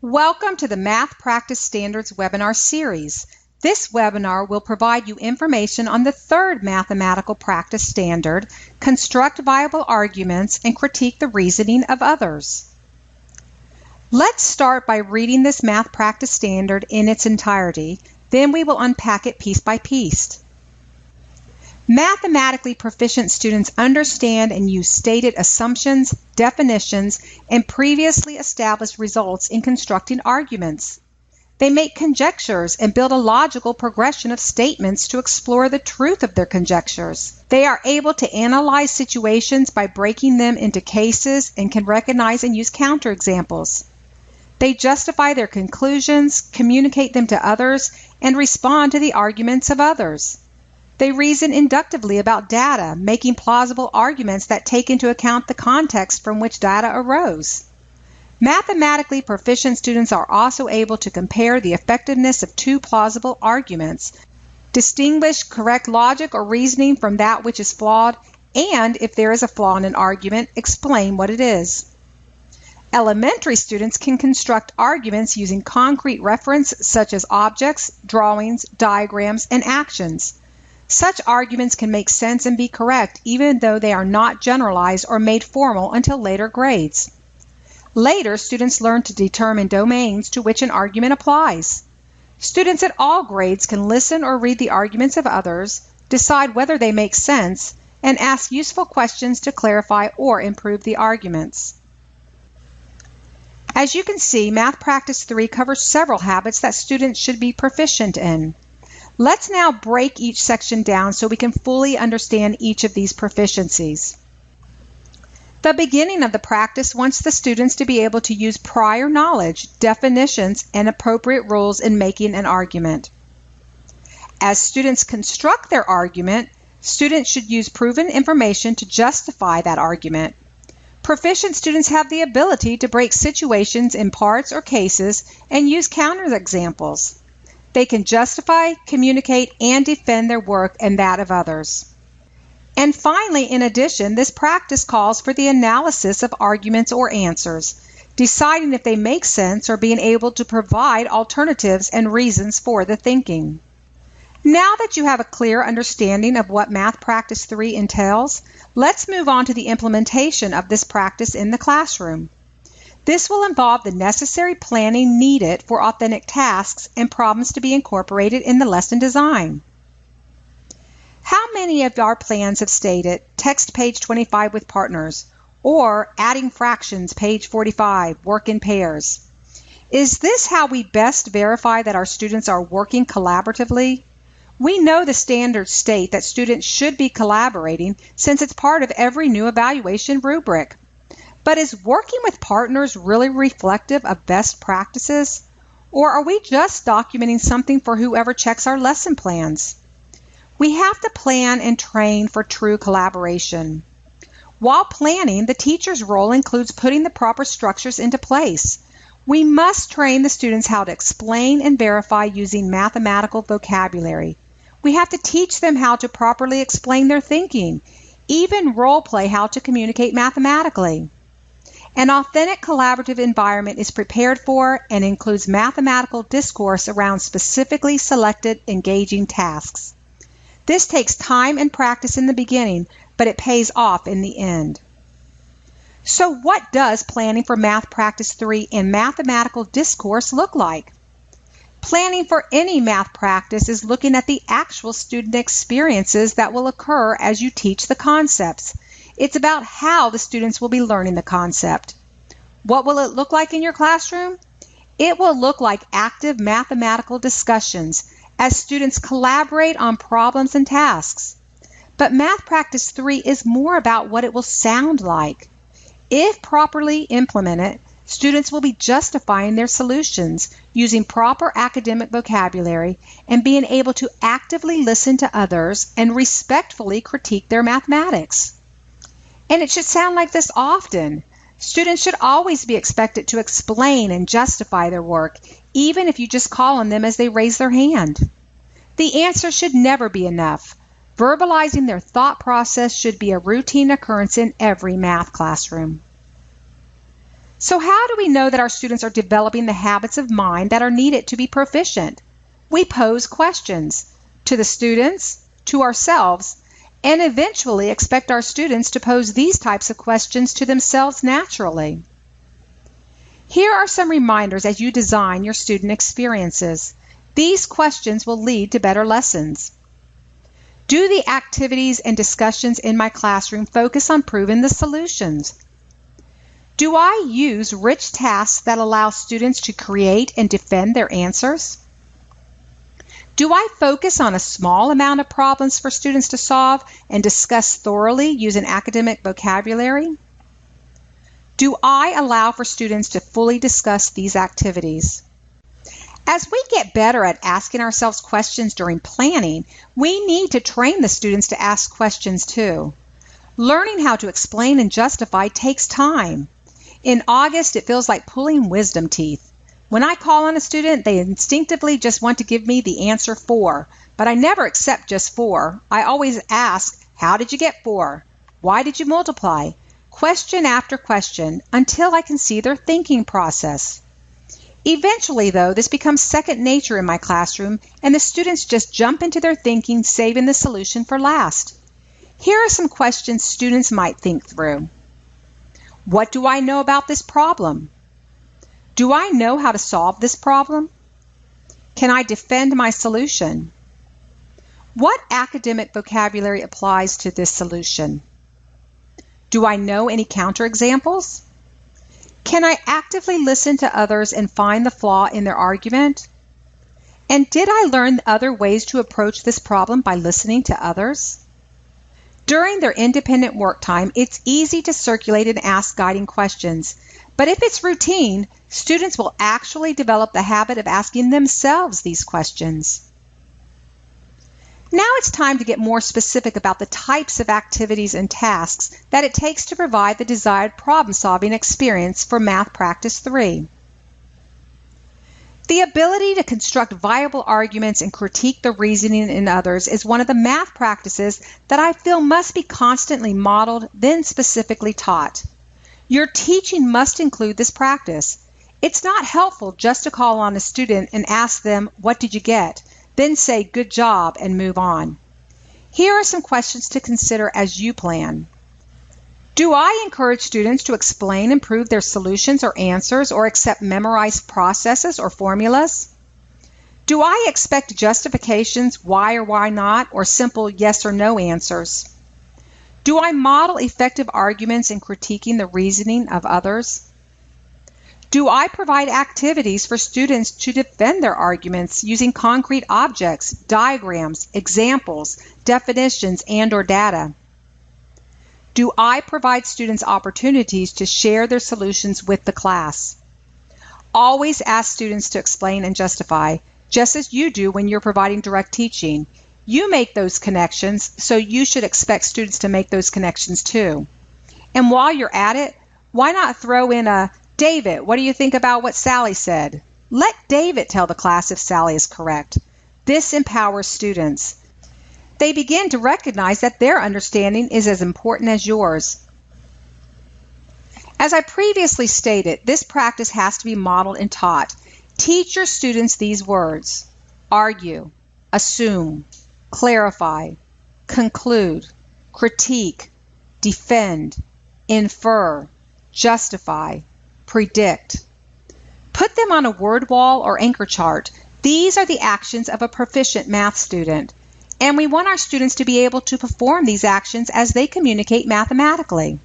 Welcome to the Math Practice Standards webinar series. This webinar will provide you information on the third mathematical practice standard, construct viable arguments, and critique the reasoning of others. Let's start by reading this math practice standard in its entirety, then we will unpack it piece by piece. Mathematically proficient students understand and use stated assumptions, definitions, and previously established results in constructing arguments. They make conjectures and build a logical progression of statements to explore the truth of their conjectures. They are able to analyze situations by breaking them into cases and can recognize and use counterexamples. They justify their conclusions, communicate them to others, and respond to the arguments of others. They reason inductively about data, making plausible arguments that take into account the context from which data arose. Mathematically proficient students are also able to compare the effectiveness of two plausible arguments, distinguish correct logic or reasoning from that which is flawed, and, if there is a flaw in an argument, explain what it is. Elementary students can construct arguments using concrete reference such as objects, drawings, diagrams, and actions. Such arguments can make sense and be correct even though they are not generalized or made formal until later grades. Later, students learn to determine domains to which an argument applies. Students at all grades can listen or read the arguments of others, decide whether they make sense, and ask useful questions to clarify or improve the arguments. As you can see, Math Practice 3 covers several habits that students should be proficient in. Let's now break each section down so we can fully understand each of these proficiencies. The beginning of the practice wants the students to be able to use prior knowledge, definitions, and appropriate rules in making an argument. As students construct their argument, students should use proven information to justify that argument. Proficient students have the ability to break situations in parts or cases and use counterexamples. They can justify, communicate, and defend their work and that of others. And finally, in addition, this practice calls for the analysis of arguments or answers, deciding if they make sense or being able to provide alternatives and reasons for the thinking. Now that you have a clear understanding of what Math Practice 3 entails, let's move on to the implementation of this practice in the classroom. This will involve the necessary planning needed for authentic tasks and problems to be incorporated in the lesson design. How many of our plans have stated, text page 25 with partners, or adding fractions, page 45, work in pairs? Is this how we best verify that our students are working collaboratively? We know the standards state that students should be collaborating since it's part of every new evaluation rubric. But is working with partners really reflective of best practices? Or are we just documenting something for whoever checks our lesson plans? We have to plan and train for true collaboration. While planning, the teacher's role includes putting the proper structures into place. We must train the students how to explain and verify using mathematical vocabulary. We have to teach them how to properly explain their thinking, even role play how to communicate mathematically. An authentic collaborative environment is prepared for and includes mathematical discourse around specifically selected engaging tasks. This takes time and practice in the beginning, but it pays off in the end. So what does planning for Math Practice 3 and mathematical discourse look like? Planning for any math practice is looking at the actual student experiences that will occur as you teach the concepts. It's about how the students will be learning the concept. What will it look like in your classroom? It will look like active mathematical discussions as students collaborate on problems and tasks. But Math Practice 3 is more about what it will sound like. If properly implemented, students will be justifying their solutions, using proper academic vocabulary, and being able to actively listen to others and respectfully critique their mathematics. And it should sound like this often. Students should always be expected to explain and justify their work, even if you just call on them as they raise their hand. The answer should never be enough. Verbalizing their thought process should be a routine occurrence in every math classroom. So how do we know that our students are developing the habits of mind that are needed to be proficient? We pose questions to the students, to ourselves, and eventually expect our students to pose these types of questions to themselves naturally. Here are some reminders as you design your student experiences. These questions will lead to better lessons. Do the activities and discussions in my classroom focus on proving the solutions? Do I use rich tasks that allow students to create and defend their answers? Do I focus on a small amount of problems for students to solve and discuss thoroughly using academic vocabulary? Do I allow for students to fully discuss these activities? As we get better at asking ourselves questions during planning, we need to train the students to ask questions too. Learning how to explain and justify takes time. In August, it feels like pulling wisdom teeth. When I call on a student, they instinctively just want to give me the answer 4, but I never accept just 4. I always ask, how did you get 4? Why did you multiply? Question after question until I can see their thinking process. Eventually, though, this becomes second nature in my classroom, and the students just jump into their thinking, saving the solution for last. Here are some questions students might think through. What do I know about this problem? Do I know how to solve this problem? Can I defend my solution? What academic vocabulary applies to this solution? Do I know any counterexamples? Can I actively listen to others and find the flaw in their argument? And did I learn other ways to approach this problem by listening to others? During their independent work time, it's easy to circulate and ask guiding questions. But if it's routine, students will actually develop the habit of asking themselves these questions. Now it's time to get more specific about the types of activities and tasks that it takes to provide the desired problem-solving experience for Math Practice 3. The ability to construct viable arguments and critique the reasoning in others is one of the math practices that I feel must be constantly modeled, then specifically taught. Your teaching must include this practice. It's not helpful just to call on a student and ask them, what did you get? Then say, good job, and move on. Here are some questions to consider as you plan. Do I encourage students to explain and prove their solutions or answers or accept memorized processes or formulas? Do I expect justifications, why or why not, or simple yes or no answers? Do I model effective arguments in critiquing the reasoning of others? Do I provide activities for students to defend their arguments using concrete objects, diagrams, examples, definitions, and/or data? Do I provide students opportunities to share their solutions with the class? Always ask students to explain and justify, just as you do when you're providing direct teaching. You make those connections, so you should expect students to make those connections too. And while you're at it, why not throw in a, David, what do you think about what Sally said? Let David tell the class if Sally is correct. This empowers students. They begin to recognize that their understanding is as important as yours. As I previously stated, this practice has to be modeled and taught. Teach your students these words: argue, assume, clarify, conclude, critique, defend, infer, justify, predict. Put them on a word wall or anchor chart. These are the actions of a proficient math student. And we want our students to be able to perform these actions as they communicate mathematically.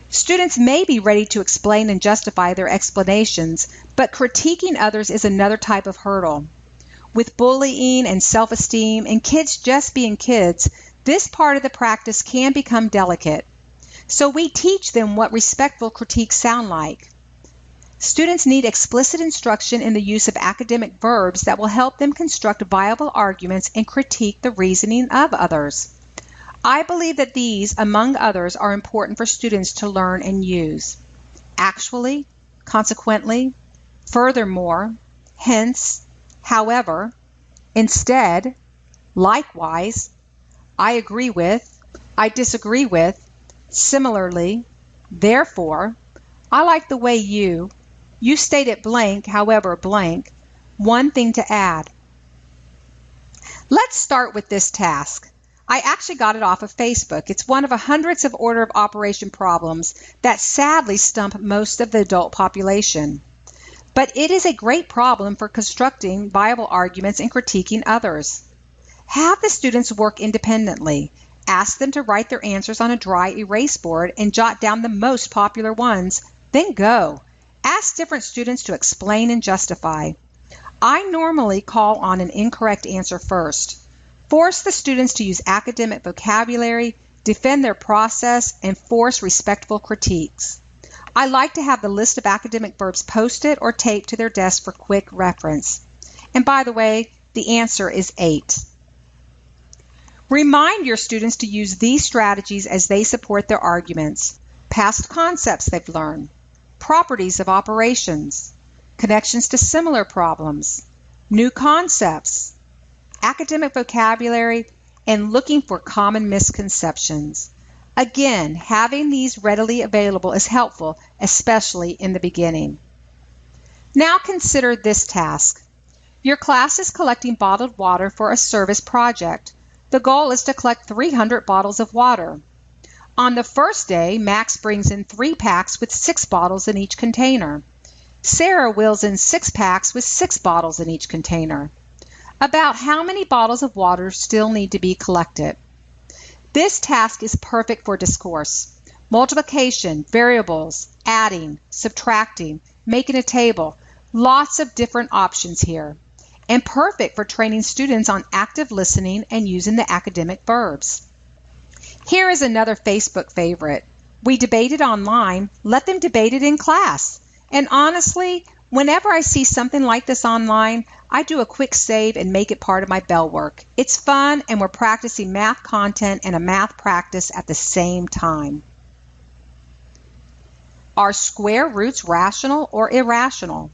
Students may be ready to explain and justify their explanations, but critiquing others is another type of hurdle. With bullying and self-esteem and kids just being kids, this part of the practice can become delicate. So we teach them what respectful critiques sound like. Students need explicit instruction in the use of academic verbs that will help them construct viable arguments and critique the reasoning of others. I believe that these, among others, are important for students to learn and use. Actually, consequently, furthermore, hence, however, instead, likewise, I agree with, I disagree with, similarly, therefore, I like the way you stated blank, however blank, one thing to add. Let's start with this task. I actually got it off of Facebook. It's one of hundreds of order of operation problems that sadly stump most of the adult population. But it is a great problem for constructing viable arguments and critiquing others. Have the students work independently. Ask them to write their answers on a dry erase board and jot down the most popular ones. Then go. Ask different students to explain and justify. I normally call on an incorrect answer first. Force the students to use academic vocabulary, defend their process, and force respectful critiques. I like to have the list of academic verbs posted or taped to their desk for quick reference. And by the way, the answer is 8. Remind your students to use these strategies as they support their arguments. Past concepts they've learned, properties of operations, connections to similar problems, new concepts, academic vocabulary, and looking for common misconceptions. Again, having these readily available is helpful, especially in the beginning. Now consider this task. Your class is collecting bottled water for a service project. The goal is to collect 300 bottles of water. On the first day, Max brings in 3 packs with 6 bottles in each container. Sarah wheels in 6 packs with 6 bottles in each container. About how many bottles of water still need to be collected? This task is perfect for discourse. Multiplication, variables, adding, subtracting, making a table. Lots of different options here. And perfect for training students on active listening and using the academic verbs. Here is another Facebook favorite. We debated online, let them debate it in class. And honestly, whenever I see something like this online, I do a quick save and make it part of my bell work. It's fun, and we're practicing math content and a math practice at the same time. Are square roots rational or irrational?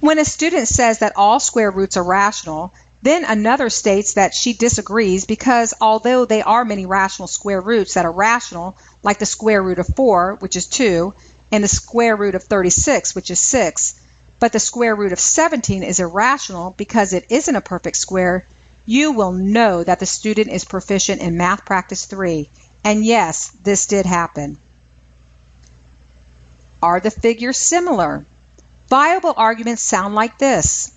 When a student says that all square roots are rational, then another states that she disagrees because although there are many rational square roots that are rational, like the square root of 4, which is 2, and the square root of 36, which is 6, but the square root of 17 is irrational because it isn't a perfect square, you will know that the student is proficient in Math Practice 3. And yes, this did happen. Are the figures similar? Viable arguments sound like this.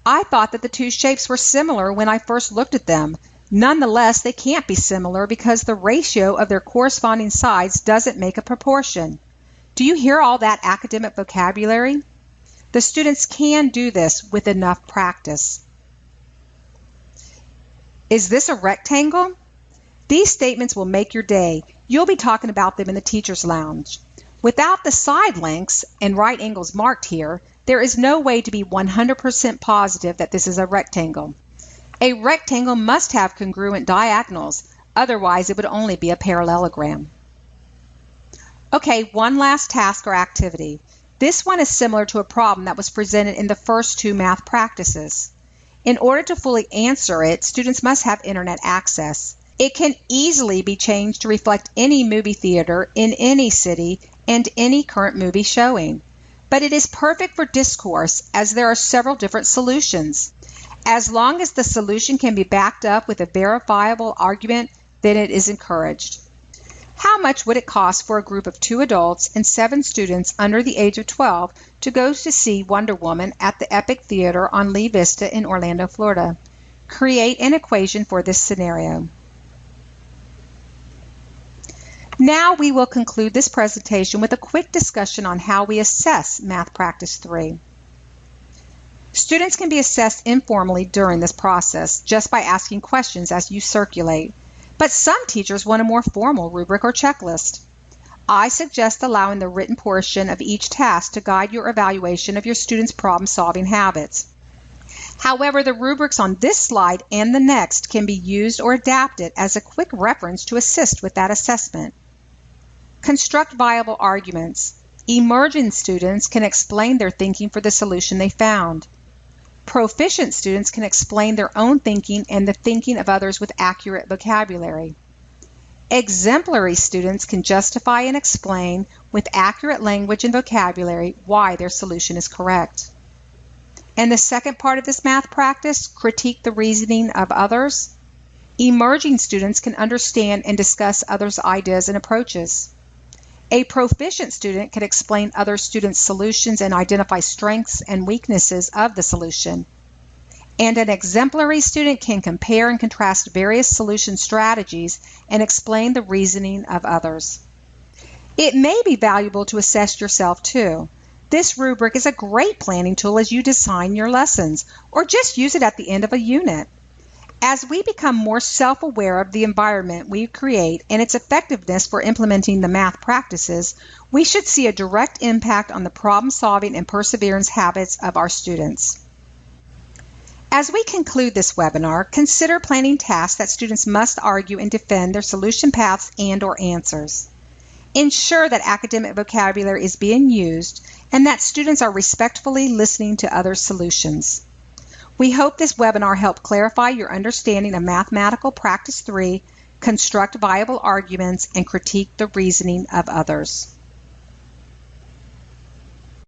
I thought that the 2 shapes were similar when I first looked at them. Nonetheless, they can't be similar because the ratio of their corresponding sides doesn't make a proportion. Do you hear all that academic vocabulary? The students can do this with enough practice. Is this a rectangle? These statements will make your day. You'll be talking about them in the teacher's lounge. Without the side lengths and right angles marked here, there is no way to be 100% positive that this is a rectangle. A rectangle must have congruent diagonals, otherwise it would only be a parallelogram. Okay, one last task or activity. This one is similar to a problem that was presented in the first 2 math practices. In order to fully answer it, students must have internet access. It can easily be changed to reflect any movie theater in any city and any current movie showing. But it is perfect for discourse as there are several different solutions. As long as the solution can be backed up with a verifiable argument, then it is encouraged. How much would it cost for a group of 2 adults and 7 students under the age of 12 to go to see Wonder Woman at the Epic Theater on Lee Vista in Orlando, Florida? Create an equation for this scenario. Now we will conclude this presentation with a quick discussion on how we assess Math Practice 3. Students can be assessed informally during this process just by asking questions as you circulate, but some teachers want a more formal rubric or checklist. I suggest allowing the written portion of each task to guide your evaluation of your students' problem-solving habits. However, the rubrics on this slide and the next can be used or adapted as a quick reference to assist with that assessment. Construct viable arguments. Emerging students can explain their thinking for the solution they found. Proficient students can explain their own thinking and the thinking of others with accurate vocabulary. Exemplary students can justify and explain with accurate language and vocabulary why their solution is correct. And the second part of this math practice, critique the reasoning of others. Emerging students can understand and discuss others' ideas and approaches. A proficient student can explain other students' solutions and identify strengths and weaknesses of the solution. And an exemplary student can compare and contrast various solution strategies and explain the reasoning of others. It may be valuable to assess yourself too. This rubric is a great planning tool as you design your lessons, or just use it at the end of a unit. As we become more self-aware of the environment we create and its effectiveness for implementing the math practices, we should see a direct impact on the problem-solving and perseverance habits of our students. As we conclude this webinar, consider planning tasks that students must argue and defend their solution paths and/or answers. Ensure that academic vocabulary is being used and that students are respectfully listening to others' solutions. We hope this webinar helped clarify your understanding of Mathematical Practice 3, construct viable arguments, and critique the reasoning of others.